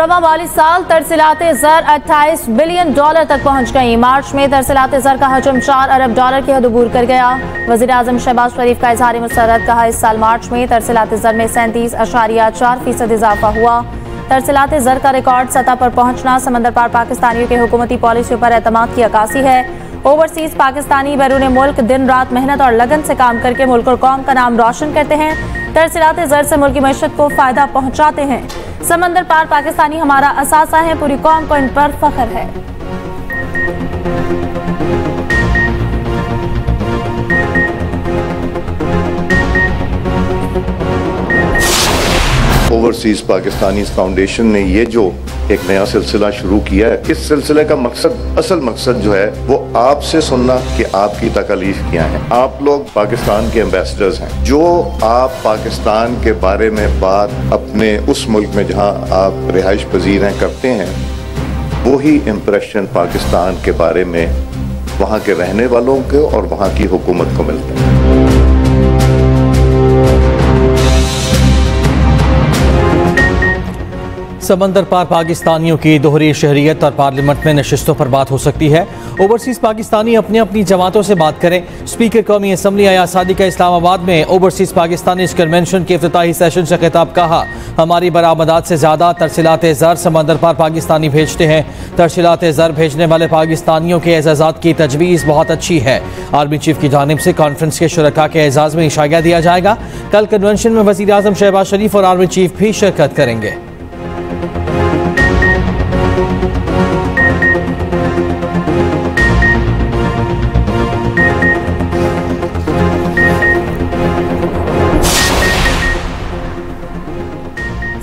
रवा माली साल तरसीलाते ज़र 28 बिलियन डॉलर तक पहुंच गई। मार्च में तरसीलाते ज़र का हजम 4 अरब डॉलर की हद अबूर कर गया। वज़ीर आज़म शहबाज शरीफ का इज़हार मुसर्रत, कहा इस साल मार्च में तरसीलाते ज़र में 37.4% इजाफा हुआ। तरसीलाते ज़र का रिकॉर्ड सतह पर पहुंचना समंदर पार पाकिस्तानियों की हुकूमती पॉलिसियों पर एतमाद की अक्कासी है। ओवरसीज पाकिस्तानी बैरून मुल्क दिन रात मेहनत और लगन से काम करके मुल्क और कौम का नाम रोशन करते हैं। तरसीलाते ज़र से मुल्क की मईशत को फायदा पहुंचाते हैं। समंदर पार पाकिस्तानी हमारा असासा है, पूरी कौम को इन पर फख्र है। ओवरसीज पाकिस्तानी फाउंडेशन ने ये जो एक नया सिलसिला शुरू किया है, इस सिलसिले का मकसद, असल मकसद जो है वो आपसे सुनना कि आपकी तकलीफ क्या है। आप लोग पाकिस्तान के एम्बेसडर्स हैं। जो आप पाकिस्तान के बारे में बात अपने उस मुल्क में जहां आप रिहाइश पजीर हैं करते हैं, वही इम्प्रेशन पाकिस्तान के बारे में वहां के रहने वालों को और वहां की हुकूमत को मिलता है। समंदर पार पाकिस्तानियों की दोहरी शहरियत और पार्लियामेंट में नशिस्तों पर बात हो सकती है। ओवरसीज पाकिस्तानी अपनी अपनी जमातों से बात करें। स्पीकर कौमी असम्बली आसादी का इस्लामाबाद में ओवरसीज पाकिस्तानी कन्वेंशन के इफ्तिताही सेशन से खिताब, कहा हमारी बरामदात से ज़्यादा तरसीलाते ज़र समंदर पार पाकिस्तानी भेजते हैं। तरसीलाते ज़र भेजने वाले पाकिस्तानियों के एजाज़ात की तजवीज़ बहुत अच्छी है। आर्मी चीफ की जानिब से कॉन्फ्रेंस के शुरका के एजाज़ में इशारा दिया जाएगा। कल कन्वेंशन में वज़ीर आज़म शहबाज शरीफ और आर्मी चीफ भी शिरकत करेंगे।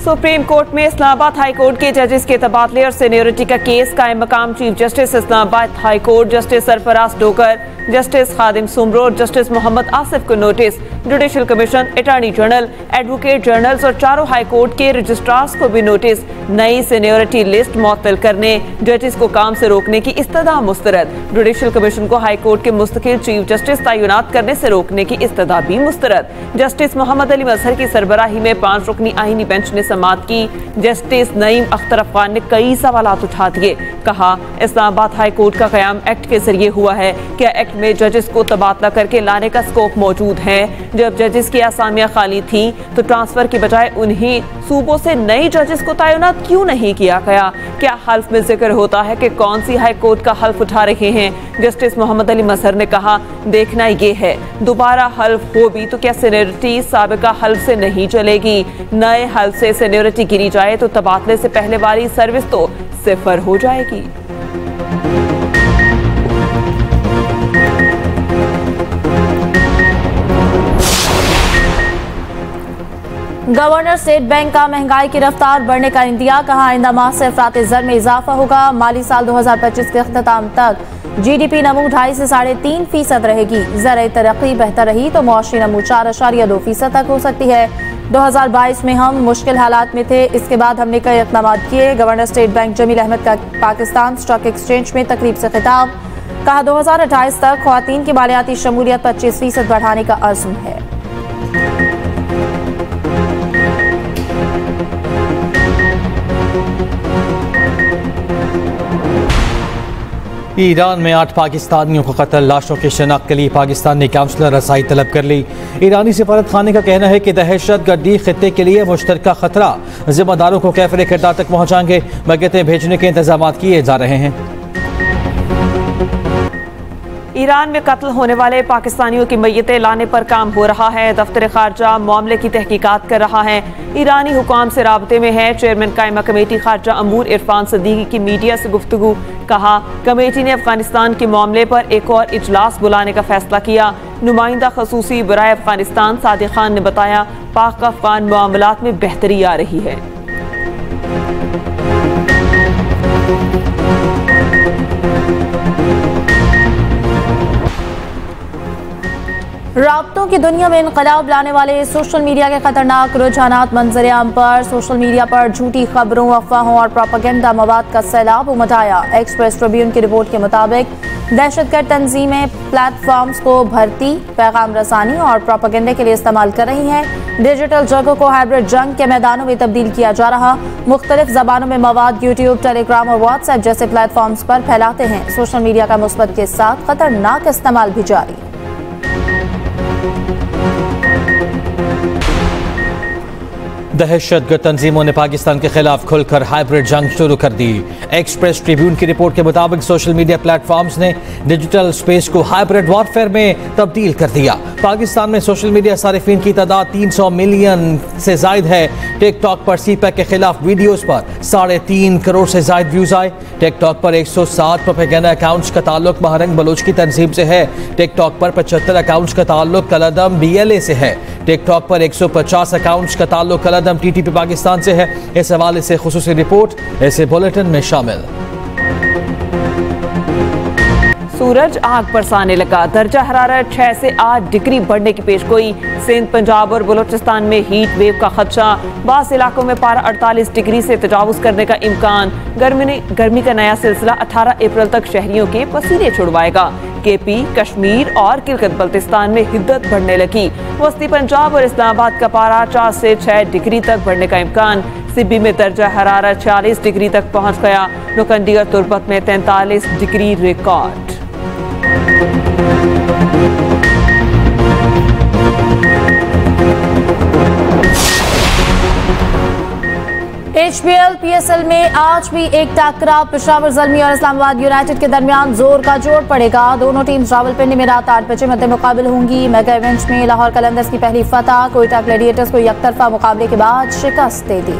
सुप्रीम कोर्ट में इस्लामाबाद हाई कोर्ट के जजेस के तबादले और सीनियरिटी का केस। कायम मकाम chief justice Islamabad high court justice Sarfaraz Dogar, justice Khadim Soomro और जस्टिस मोहम्मद आसिफ को notice. Judicial commission, attorney general, advocate generals और चारों हाई कोर्ट के रजिस्ट्रार्स को भी नोटिस। नई सीनियरिटी लिस्ट मुअत्तल करने, जजेस को काम से रोकने की इस्तदा मुस्तरद। जुडिशल कमीशन को हाई कोर्ट के मुस्तकिल चीफ जस्टिस तैनात करने से रोकने की इस्तदा भी मुस्तरद। जस्टिस मोहम्मद अली मजहर की सरबराही में 5 रुकनी आईनी बेंच ने समाअत की। जस्टिस नईम अख्तर अफगान ने कई सवालात उठा दिए। कहा इस्लामाबाद हाई कोर्ट का कयाम एक्ट के जरिए हुआ है। क्या एक्ट में जजेस को तबादला करके लाने का स्कोप मौजूद है? जब जजेस की आसामियां खाली थी तो ट्रांसफर की बजाय उन्हीं सूबों से नई जजेस को तैनात क्यों नहीं किया गया? क्या हल्फ में जिक्र होता है कि कौन सी हाई कोर्ट का हल्फ उठा रहे हैं? जस्टिस मोहम्मद अली मजहर ने कहा देखना ये है, दोबारा हल्फ हो भी तो क्या सीनियरिटी साबिका हल्फ से नहीं चलेगी? नए हल्फ से सीनियरिटी गिरी जाए तो तबादले से पहले वाली सर्विस तो सिफर हो जाएगी। गवर्नर स्टेट बैंक का महंगाई की रफ्तार बढ़ने का इंदिया, कहा आइंदा माह से अफराते ज़र में इजाफा होगा। माली साल 2025 के अख्ताम तक GDP नमू 2.5 से 3.5% रहेगी। ज़राई तरक्की बेहतर रही तो मुआशी नमू 4.2% तक हो सकती है। 2022 में हम मुश्किल हालात में थे, इसके बाद हमने कई इक़दाम किए। Governor state bank Jamil Ahmad का पाकिस्तान स्टॉक एक्सचेंज में तकरीब से खिताब, कहा 2028 तक ख्वातीन की मालियाती शमूलियत 25% बढ़ाने का अज़्म है। ईरान में 8 पाकिस्तानियों को कत्ल, लाशों की शनाख्त के लिए पाकिस्तान ने काउंसलर रसाई तलब कर ली। ईरानी सफारत खाने का कहना है कि दहशत गर्दी खित्ते के लिए मुश्तरका खतरा, जिम्मेदारों को कैफरे किरदार तक पहुँचाएंगे। मैयतें भेजने के इंतजाम किए जा रहे हैं। ईरान में कत्ल होने वाले पाकिस्तानियों की मैयतें लाने पर काम हो रहा है। दफ्तर खारजा मामले की तहकीकात कर रहा है। ईरानी हुकाम से राबते में है। चेयरमैन कायमा कमेटी खारजा अमूर इरफान सदीकी की मीडिया से गुफ्तगू, कहा कमेटी ने अफगानिस्तान के मामले पर एक और इजलास बुलाने का फैसला किया। नुमाइंदा खसूसी बराए अफगानिस्तान सादिक खान ने बताया पाक अफगान मामलात में बेहतरी आ रही है। राब्तों की दुनिया में इनकलाब लाने वाले सोशल मीडिया के खतरनाक रुझानात मंजर-ए-आम पर। सोशल मीडिया पर झूठी खबरों, अफवाहों और प्रोपेगेंडा मवाद का सैलाब उमड़ आया। एक्सप्रेस ट्रिब्यून की रिपोर्ट के मुताबिक दहशतगर्द तंजीमें प्लेटफॉर्म्स को भर्ती, पैगाम रसानी और प्रोपेगेंडे के लिए इस्तेमाल कर रही हैं। डिजिटल जगह को हाइब्रिड जंग के मैदानों में तब्दील किया जा रहा। मुख्तलिफ जबानों में मवाद यूट्यूब, टेलीग्राम और व्हाट्सएप जैसे प्लेटफॉर्म्स पर फैलाते हैं। सोशल मीडिया का मुस्बत के साथ खतरनाक इस्तेमाल भी जारी। दहशतगर्द तंजीमों ने पाकिस्तान के खिलाफ खुलकर हाइब्रिड जंग शुरू कर दी। एक्सप्रेस ट्रिब्यून की रिपोर्ट के मुताबिक सोशल मीडिया प्लेटफॉर्म्स ने डिजिटल स्पेस को हाइब्रिड वॉरफेयर में तब्दील कर दिया। पाकिस्तान में सोशल मीडिया सारिफीन की तादाद 300 मिलियन से जायद है। टिकटॉक पर सीपैक के खिलाफ वीडियोस पर 3.5 करोड़ से जायद व्यूज आए। टिकटॉक पर 107 प्रोपेगेंडा अकाउंट्स का ताल्लुक महारंग बलोच की तंजीम से है। टिकटॉक पर 75 अकाउंट्स का ताल्लुक कलअदम BLA से है। टिकटॉक पर 150 अकाउंट्स का ताल्लुक कलअदम TTP पाकिस्तान से है। इस हवाले से खुसूसी रिपोर्ट ऐसे बुलेटिन में शामिल। सूरज आग बरसाने लगा। दर्जा हरारत 6 से 8 डिग्री बढ़ने की पेशगोई। सिंध, पंजाब और बलोचिस्तान में हीट वेव का खदशा। बास इलाकों में पारा 48 डिग्री से तजावुज करने का इम्कान। गर्मी का नया सिलसिला 18 अप्रैल तक शहरियों के पसीने छुड़वाएगा। KP, कश्मीर और गिलगित बल्तिस्तान में हिद्दत बढ़ने लगी। वस्ती पंजाब और इस्लामाबाद का पारा 4 से 6 डिग्री तक बढ़ने का इम्कान। सिब्बी में दर्जा हरारत 46 डिग्री तक पहुंच गया। नुकंडी और तुर्बत में 43 डिग्री रिकॉर्ड। HBL PSL में आज भी एक टकराव पेशावर ज़ल्मी और इस्लामाबाद यूनाइटेड के दरमियान जोर का जोड़ पड़ेगा। दोनों टीम्स रावलपिंडी में रात 8 बजे मद्दे मुकाबिल होंगी। मेगा इवेंट में लाहौर कलंदर्स की पहली फतह। कोयटा ग्लैडिएटर्स को एकतरफा मुकाबले के बाद शिकस्त दे दी।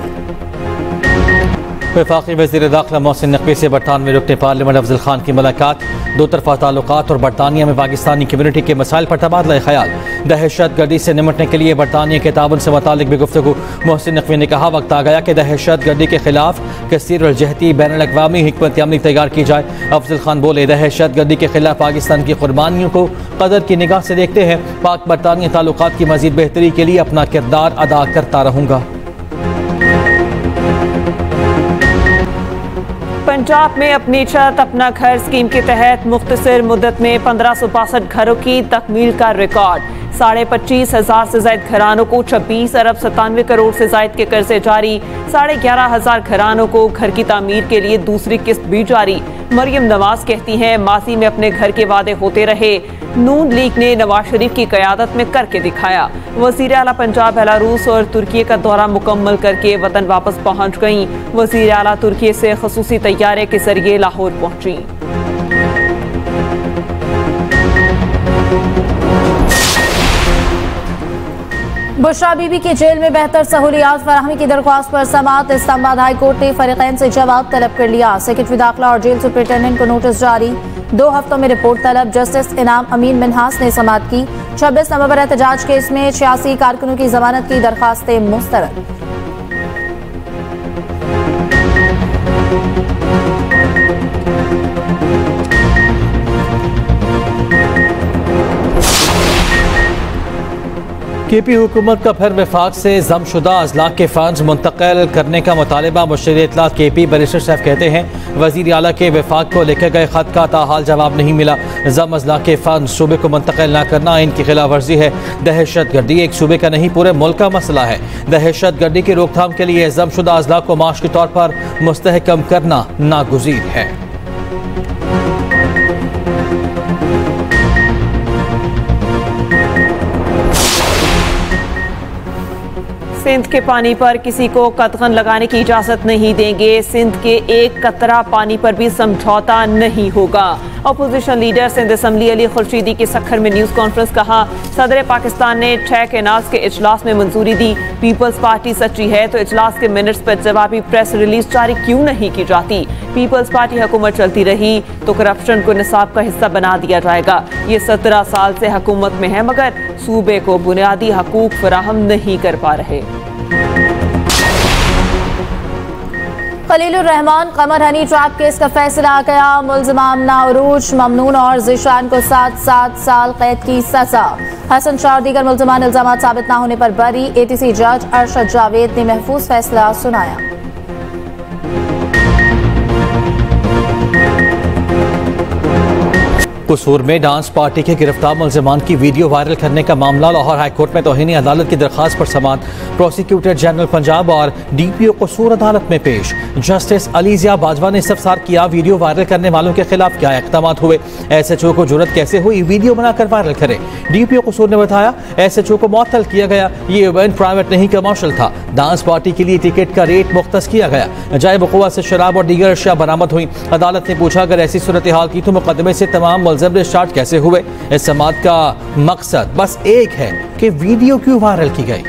वफाकी वज़ीर दाखिला मोहसिन नकवी से बरतानिया में रुकने पार्लियामेंट अफजल खान की मुलाकात। दो तरफा ताल्लुकात और बरतानिया में पाकिस्तानी कम्यूनिटी के मसाइल पर तबादला ख्याल। दहशत गर्दी से निपटने के लिए बरतानिया के ताउन से मुतालिक भी गुफ्तगू। मोहसिन नकवी ने कहा वक्त आ गया कि दहशत गर्दी के खिलाफ कसीर और जहती बैनुल अक़वामी हिकमत अमली तैयार की जाए। अफजल खान बोले दहशत गर्दी के खिलाफ पाकिस्तान की कुर्बानियों को कदर की निगाह से देखते हैं। पाक बरतानिया ताल्लुकात की मजीद बेहतरी के लिए अपना किरदार अदा करता रहूँगा। पंजाब में अपनी छत अपना घर स्कीम के तहत मुख्तसर मुद्दत में 1562 घरों की तकमील का रिकॉर्ड। 25,500 से ज्यादा घरानों को 26 अरब 97 करोड़ से ज्यादा के कर्जे जारी। 11,500 घरानों को घर की तामीर के लिए दूसरी किस्त भी जारी। मरियम नवाज कहती हैं माजी में अपने घर के वादे होते रहे। नून लीग ने नवाज शरीफ की क़यादत में करके दिखाया। वज़ीर आला पंजाब बेलारूस और तुर्की का दौरा मुकम्मल करके वतन वापस पहुंच गईं। वज़ीर आला तुर्की से खसूसी तैयारे के जरिए लाहौर पहुंची। बुशरा बीबी की जेल में बेहतर सहूलियात फराहमी की दरख्वास्त पर समाअत। इस्लामाबाद हाई कोर्ट ने फरीकैन से जवाब तलब कर लिया। सेक्रेटरी दाखिला और जेल सुपरिटेंडेंट को नोटिस जारी। 2 हफ्तों में रिपोर्ट तलब। जस्टिस इनाम अमीन मिन्हास ने समाअत की। 26 नवंबर एहतजाज केस में 86 कारकुनों की जमानत की दरख्वास्तें मुस्तरद। KP हुकूमत का फिर वफाक से जमशुदा अजला के फंड्स मुंतकिल करने का मुतालबा। मुशीर इत्तलात KP बैरिस्टर साहब कहते हैं वज़ीर आला के वफाक को लिखे गए खत का ताहाल जवाब नहीं मिला। जम अजला के फंड सूबे को मुंतकिल न करना इनकी खिलाफ वर्जी है। दहशत गर्दी एक सूबे का नहीं पूरे मुल्क का मसला है। दहशत गर्दी की रोकथाम के लिए जमशुदा अजला को माश के तौर पर मुस्तहकम करना नागुज़ीर है। सिंध के पानी पर किसी को कतगन लगाने की इजाजत नहीं देंगे। सिंध के एक कतरा पानी पर भी समझौता नहीं होगा। Opposition leader Sindh assembly Ali Khurshidi की सखर में न्यूज कॉन्फ्रेंस। कहा सदर पाकिस्तान ने 6 केनाज के इजलास में मंजूरी दी। पीपल्स पार्टी सच्ची है तो इजलास के मिनट्स पर जवाबी प्रेस रिलीज जारी क्यों नहीं की जाती। पीपल्स पार्टी हुकूमत चलती रही तो करप्शन को निसाब का हिस्सा बना दिया जाएगा। ये 17 साल से हुकूमत में है मगर सूबे को बुनियादी हकूक फराहम नहीं कर पा रहे। खलीलुर रहमान कमर हनी ट्रैप केस का फैसला आ गया। मुल्जिम आमना उरूज, ममनून और जिशान को 7 साल कैद की सजा। हसन शाह और दीगर मुल्जिमान इल्जामात साबित न होने पर बरी। एटीसी जज अरशद जावेद ने महफूज फैसला सुनाया। कसूर में डांस पार्टी के गिरफ्तार मुल्जिमान की वीडियो वायरल करने का मामला लाहौर हाईकोर्ट में तौहीन अदालत की दरख्वास्त पर समाअत। प्रोसिक्यूटर जनरल पंजाब और डीपीओ कसूर अदालत में पेश। जस्टिस अलीजिया बाजवा ने इस्तफसार किया, वीडियो वायरल करने वालों के खिलाफ क्या इक़दाम हुए, एसएचओ को जुर्रत कैसे हुई वीडियो बनाकर वायरल करे। डीपीओ कसूर ने बताया, एसएचओ को मुअत्तल किया गया, ये इवेंट प्राइवेट नहीं कमर्शियल था। डांस पार्टी के लिए टिकट का रेट मुख्तस किया गया। जाए बकुआ से शराब और दीगर अशिया बरामद हुई। अदालत ने पूछा, अगर ऐसी सूरत हाल की तो मुकदमे से तमाम मुल्ज़िम डिस्चार्ज कैसे हुए। इस समाअत का मकसद बस एक है कि वीडियो क्यों वायरल की गई।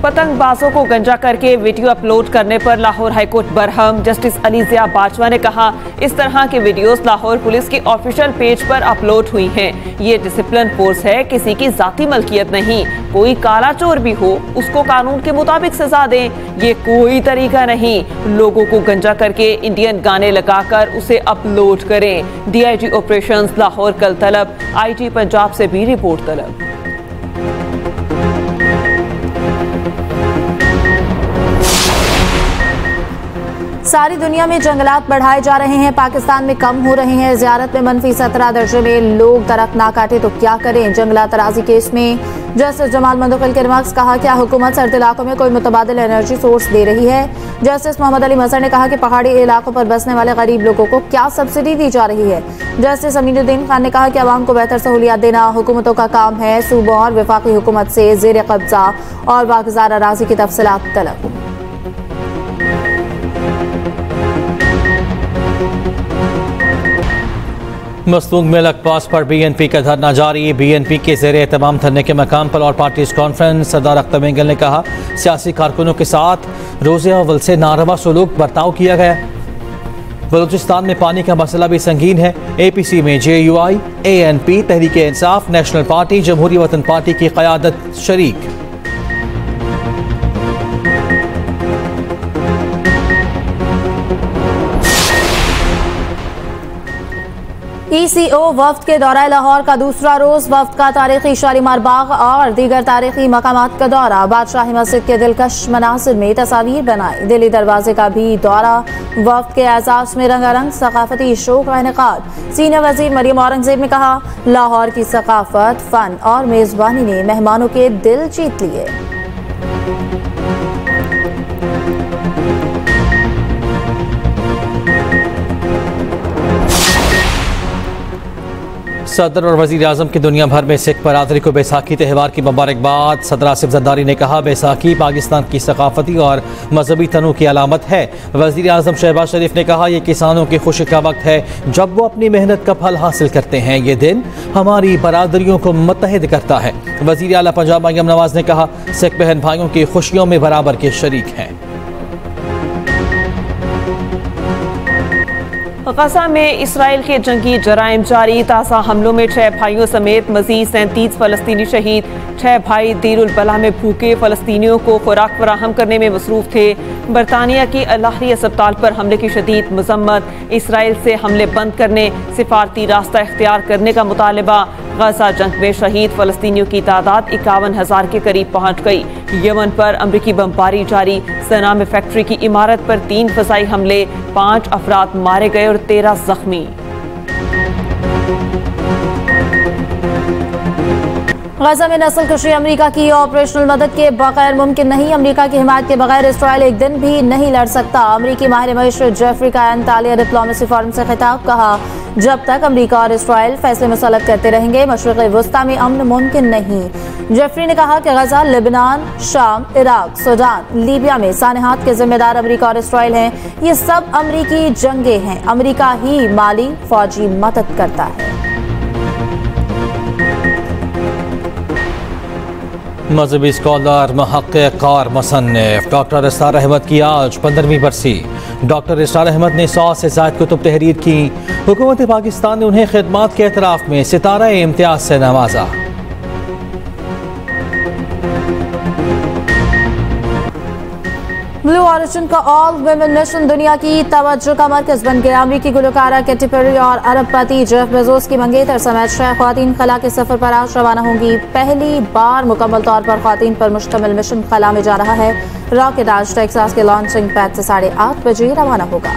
पतंगबाजों को गंजा करके वीडियो अपलोड करने पर लाहौर हाईकोर्ट बरहम। जस्टिस अलीजिया बाजवा ने कहा, इस तरह के वीडियोस लाहौर पुलिस की ऑफिशियल पेज पर अपलोड हुई हैं। ये डिसिप्लिन फोर्स है, किसी की जाती मलकियत नहीं। कोई काला चोर भी हो उसको कानून के मुताबिक सजा दें, ये कोई तरीका नहीं। लोगों को गंजा करके इंडियन गाने लगाकर उसे अपलोड करें। डीआईजी ऑपरेशंस लाहौर कल तलब, आईजी पंजाब से भी रिपोर्ट तलब। सारी दुनिया में जंगलात बढ़ाए जा रहे हैं, पाकिस्तान में कम हो रहे हैं। ज़ियारत में -17 दर्जे में लोग दरख्त ना काटे तो क्या करें। जंगलात तराजी केस में जस्टिस जमाल मंदुखिल के रिमार्क्स, कहा क्या हुकूमत सर्द इलाकों में कोई मुतबादिल एनर्जी सोर्स दे रही है। जस्टिस मोहम्मद अली मजहर ने कहा कि पहाड़ी इलाकों पर बसने वाले गरीब लोगों को क्या सब्सिडी दी जा रही है। जस्टिस अमीनुद्दीन खान ने कहा कि अवाम को बेहतर सहूलियात देना हुकूमतों का काम है। सूबों और वफाकी हुकूमत से ज़ेर कब्जा और वागजार अराजी की तफसीलात तलब। मसलूक में लकपास पर बीएनपी का धरना जारी। बीएनपी के ज़ेर एहतमाम धरने के मकाम पर और पार्टीज कॉन्फ्रेंस। सदर अख्तर मेंगल ने कहा, सियासी कारकुनों के साथ रोज़े अव्वल से नारवा सलूक बर्ताव किया गया। बलूचिस्तान में पानी का मसला भी संगीन है। APC में JUI, ANP, Tehreek Insaf, national party, जमहूरी वतन पार्टी की क़यादत शरीक। ECO वफ्द के दौरा लाहौर का दूसरा रोज। वफ्द का तारीखी शालीमार बाग और दीगर तारीखी मकामात का दौरा। बादशाही मस्जिद के दिलकश मनासिर में तस्वीर बनाई। दिल्ली दरवाजे का भी दौरा। वफ्द के एजाज में रंगारंग सकाफती शो का इनेकाद। सीनियर वजीर मरियम औरंगजेब ने कहा, लाहौर की सकाफत, फन और मेजबानी ने मेहमानों के दिल जीत लिए। सदर और वज़ीर आज़म की दुनिया भर में सिख बरादरी को बैसाखी त्यौहार की मुबारकबाद। सदर आसिफ जरदारी ने कहा, बैसाखी पाकिस्तान की सकाफती और मजहबी तनों की अलामत है। वज़ीर आज़म शहबाज शरीफ ने कहा, यह किसानों की खुशी का वक्त है जब वो अपनी मेहनत का फल हासिल करते हैं। ये दिन हमारी बरादरियों को मुत्तहिद करता है। वज़ीर आला पंजाब मरियम नवाज ने कहा, सिख बहन भाइयों की खुशियों में बराबर के शरीक हैं। गजा में इसराइल के जंगी जराइम जारी। ताज़ा हमलों में 6 भाइयों समेत मजीद 37 फलस्तीनी शहीद। 6 भाई दीरुल बला में भूखे फलस्तीनियों को खुराक फराहम करने में मसरूफ थे। बरतानिया की अल-अहली अस्पताल पर हमले की शदीद मजम्मत। इसराइल से हमले बंद करने, सिफारती रास्ता इख्तियार करने का मुतालबा। गजा जंग में शहीद फलस्तीनियों की तादाद 51,000 के करीब पहुँच गई। यमन पर अमरीकी बमबारी जारी। सना में फैक्ट्री की इमारत पर 3 फ़ज़ाई हमले, 5 अफराद मारे गए और 13 जख्मी। गजा में नस्ल कुशी अमरीका की ऑपरेशनल मदद के बगैर मुमकिन नहीं। अमरीका की हिमायत के बगैर इसराइल एक दिन भी नहीं लड़ सकता। अमरीकी माहिर मईशत जेफरी का अंतालिया डिप्लोमेसी फोरम से खिताब, कहा, जब तक अमरीका और इसराइल फैसले मुसल्लत करते रहेंगे मशरिक़ वस्ता में अमन मुमकिन नहीं। जेफरी ने कहा कि गजा, लेबनान, शाम, इराक, सूडान, लीबिया में सानहात के जिम्मेदार अमरीका और इसराइल हैं। ये सब अमरीकी जंगे हैं। अमरीका ही माली फौजी मदद करता है। मजहबी स्कॉलर, महक्किक और मुसन्निफ डॉक्टर इसरार अहमद की आज 15वीं बरसी। डॉक्टर इसरार अहमद ने 100 से ज़ायद कुतुब तहरीर की। हुकूमत पाकिस्तान ने उन्हें खिदमात के एतराफ़ में सितारा इम्तियाज से नवाजा। ब्लू ऑरिजिन का ऑल वुमेन मिशन दुनिया की तवज्जो का मरकज बन गया। अमरीकी गुलकारा कैटी पेरी और अरबपति जेफ बेजोस की मंगेतर समेत 6 ख्वातीन खला के सफर पर आज रवाना होंगी। पहली बार मुकम्मल तौर पर ख्वातीन पर मुश्तमिल मिशन खला में जा रहा है। रॉकेट आज टेक्सास के लॉन्चिंग पैड से 8:30 बजे रवाना होगा।